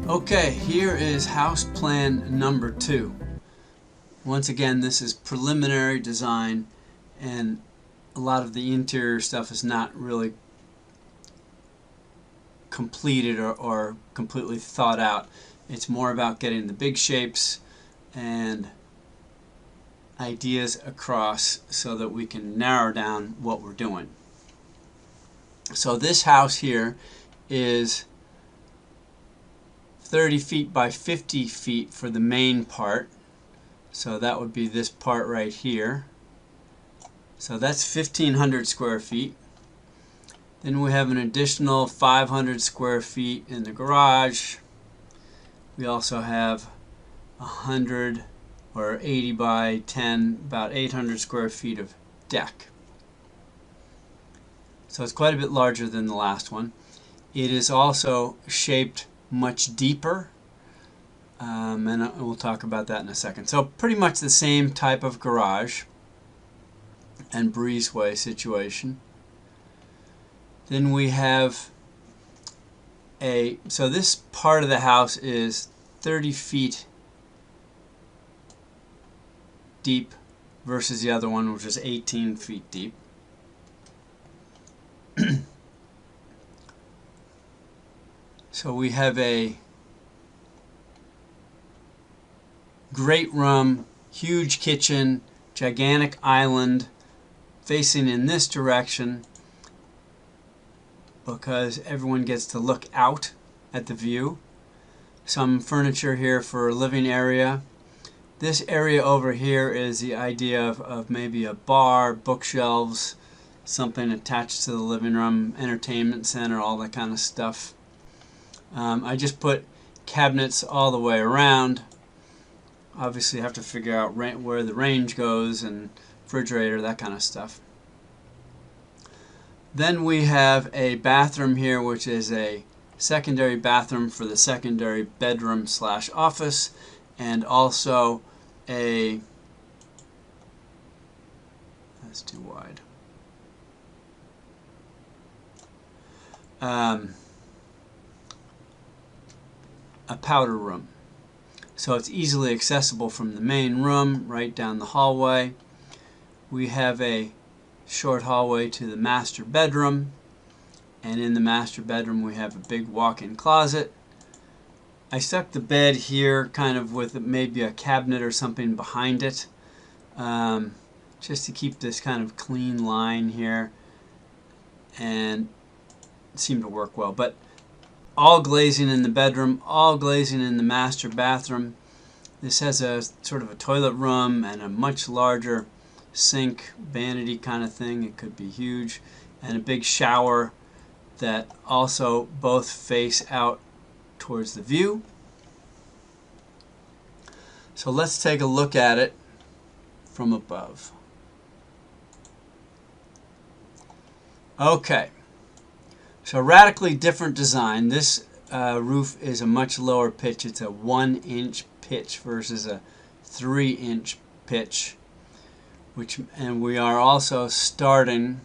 Okay, here is house plan number 2. Once again, this is preliminary design, and a lot of the interior stuff is not really completed or completely thought out. It's more about getting the big shapes and ideas across so that we can narrow down what we're doing. So this house here is 30 feet by 50 feet for the main part. So that would be this part right here. So that's 1,500 square feet. Then we have an additional 500 square feet in the garage. We also have 100 or 80 by 10, about 800 square feet of deck. So it's quite a bit larger than the last one. It is also shaped much deeper, and we'll talk about that in a second. So pretty much the same type of garage and breezeway situation. Then we have so this part of the house is 30 feet deep versus the other one, which is 18 feet deep. So we have a great room, huge kitchen, gigantic island facing in this direction because everyone gets to look out at the view. Some furniture here for a living area. This area over here is the idea of maybe a bar, bookshelves, something attached to the living room, entertainment center, all that kind of stuff. I just put cabinets all the way around. Obviously, you have to figure out where the range goes and refrigerator, that kind of stuff. Then we have a bathroom here, which is a secondary bathroom for the secondary bedroom / office, and also that's too wide. A powder room. So it's easily accessible from the main room right down the hallway. We have a short hallway to the master bedroom, and in the master bedroom we have a big walk-in closet. I stuck the bed here kind of with maybe a cabinet or something behind it, just to keep this kind of clean line here, and it seemed to work well. But all glazing in the bedroom, all glazing in the master bathroom. This has a sort of a toilet room and a much larger sink, vanity kind of thing. It could be huge. And a big shower that also both face out towards the view. So let's take a look at it from above. Okay. So radically different design. This roof is a much lower pitch. It's a 1-inch pitch versus a 3-inch pitch. And we are also starting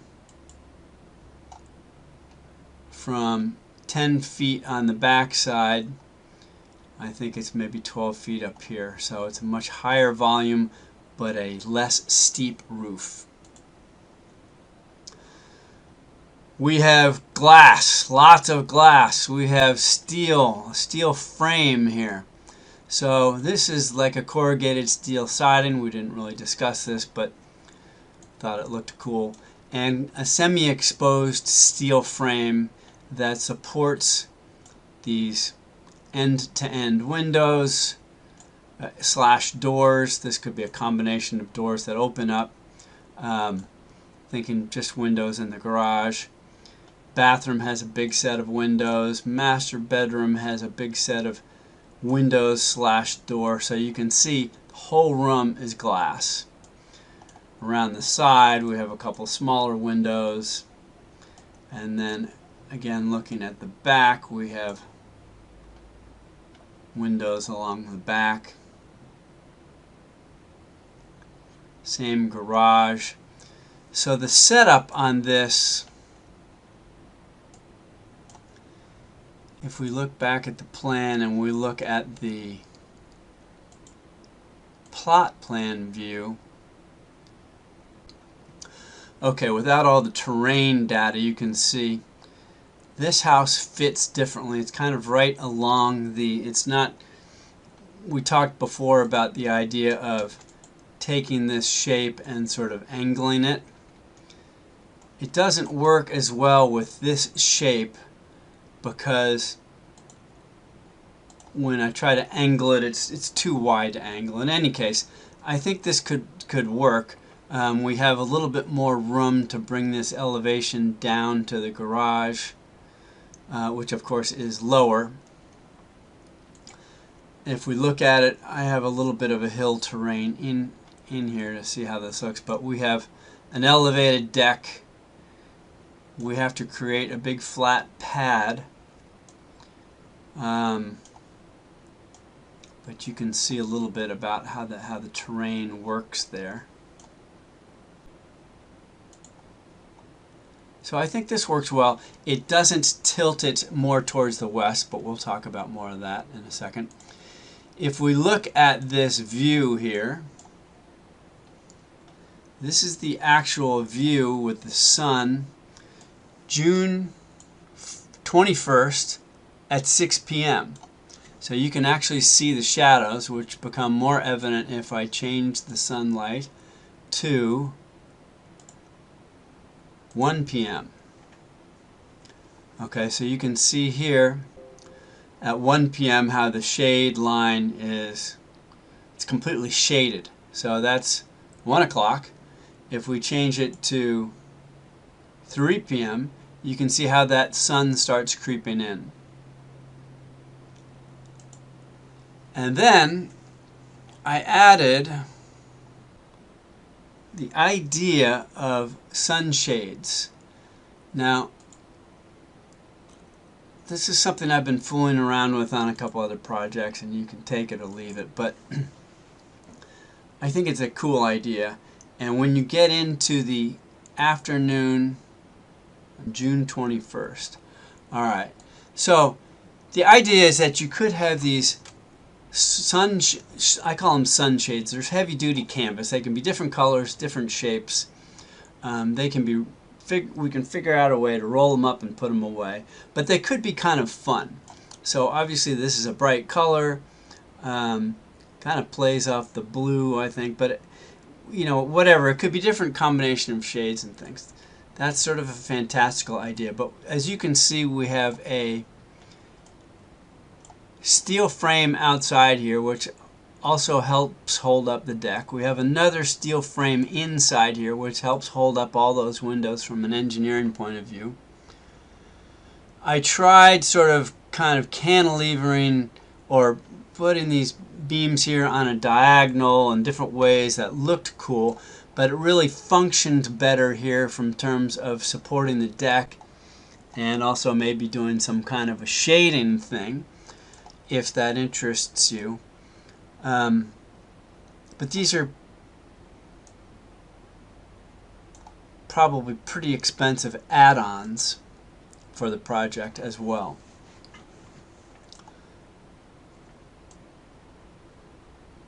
from 10 feet on the back side. I think it's maybe 12 feet up here. So it's a much higher volume, but a less steep roof. We have glass, lots of glass. We have steel frame here. So this is like a corrugated steel siding. We didn't really discuss this, but thought it looked cool. And a semi-exposed steel frame that supports these end-to-end windows / doors. This could be a combination of doors that open up. Thinking just windows in the garage. Bathroom has a big set of windows. Master bedroom has a big set of windows / door. So you can see the whole room is glass. Around the side we have a couple smaller windows. And then again, looking at the back, we have windows along the back. Same garage. So the setup on this if we look back at the plan and we look at the plot plan view, okay, without all the terrain data, you can see this house fits differently. It's kind of right along the, it's not, we talked before about the idea of taking this shape and sort of angling it. It doesn't work as well with this shape because when I try to angle it, it's too wide to angle. In any case, I think this could work. We have a little bit more room to bring this elevation down to the garage, which of course is lower. If we look at it, I have a little bit of a hill terrain in here to see how this looks, but we have an elevated deck. We have to create a big flat pad. But you can see a little bit about how the terrain works there. So I think this works well. It doesn't tilt it more towards the west, but we'll talk about more of that in a second. If we look at this view here, this is the actual view with the sun, June 21st at 6 p.m. So you can actually see the shadows, which become more evident if I change the sunlight to 1 p.m. Okay, so you can see here at 1 p.m. how the shade line is, it's completely shaded. So that's 1 o'clock. If we change it to 3 p.m., you can see how that sun starts creeping in. And then I added the idea of sunshades. Now, this is something I've been fooling around with on a couple other projects, and you can take it or leave it, but I think it's a cool idea. And when you get into the afternoon, June 21st, all right, so the idea is that you could have these I call them sunshades. There's heavy-duty canvas. They can be different colors, different shapes. They can be. We can figure out a way to roll them up and put them away. But they could be kind of fun. So obviously this is a bright color. Kind of plays off the blue, I think. But you know, whatever. It could be different combination of shades and things. That's sort of a fantastical idea. But as you can see, we have a steel frame outside here, which also helps hold up the deck. We have another steel frame inside here, which helps hold up all those windows from an engineering point of view. I tried sort of kind of cantilevering or putting these beams here on a diagonal in different ways that looked cool, but it really functioned better here from terms of supporting the deck and also maybe doing some kind of a shading thing, if that interests you. But these are probably pretty expensive add-ons for the project as well.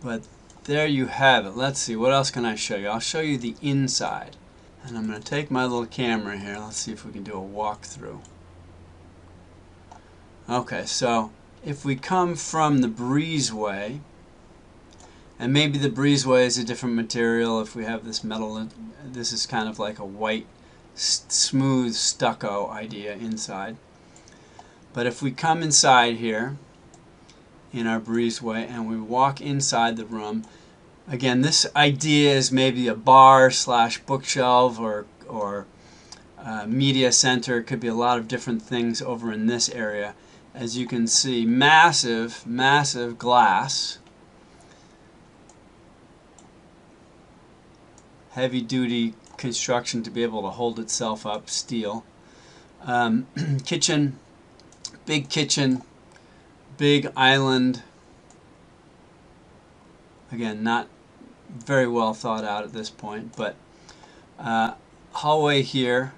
But there you have it. Let's see, what else can I show you? I'll show you the inside. And I'm going to take my little camera here. Let's see if we can do a walkthrough. Okay, so if we come from the breezeway, and maybe the breezeway is a different material. If we have this metal, this is kind of like a white, smooth stucco idea inside. But if we come inside here in our breezeway and we walk inside the room, again, this idea is maybe a bar slash bookshelf or media center. It could be a lot of different things over in this area. As you can see, massive, massive glass. Heavy-duty construction to be able to hold itself up, steel. Kitchen, big island. Again, not very well thought out at this point, but hallway here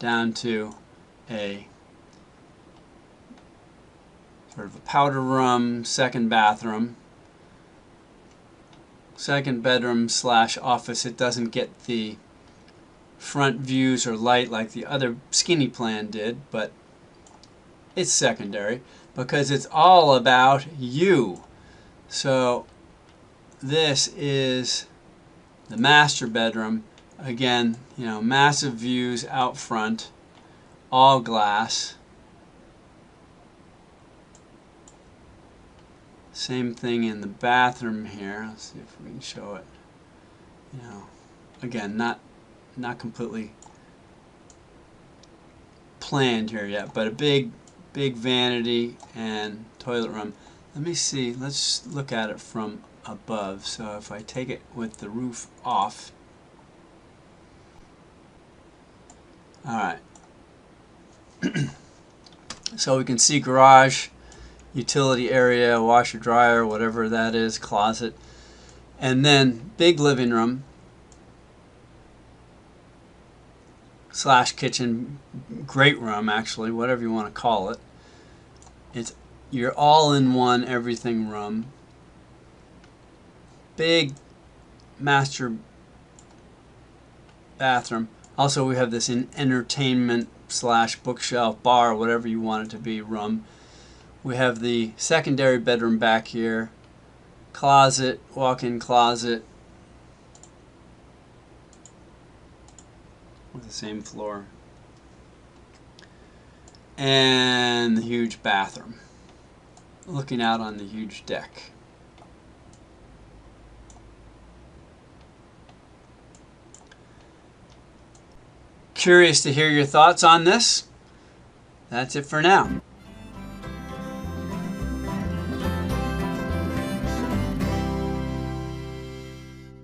down to a sort of a powder room, second bathroom, second bedroom slash office. It doesn't get the front views or light like the other skinny plan did, but it's secondary because it's all about you. So this is the master bedroom. Again, massive views out front, all glass. Same thing in the bathroom here. Let's see if we can show it. Again, not completely planned here yet, but a big vanity and toilet room. Let me see. Let's look at it from above. So if I take it with the roof off. All right. So we can see garage, utility area, washer, dryer, whatever that is, closet, and then big living room slash kitchen, great room actually, whatever you want to call it. It's your all-in-one everything room. Big master bathroom. Also, we have this entertainment slash bookshelf, bar, whatever you want it to be, room. We have the secondary bedroom back here, closet, walk-in closet with the same floor, and the huge bathroom looking out on the huge deck. Curious to hear your thoughts on this? That's it for now.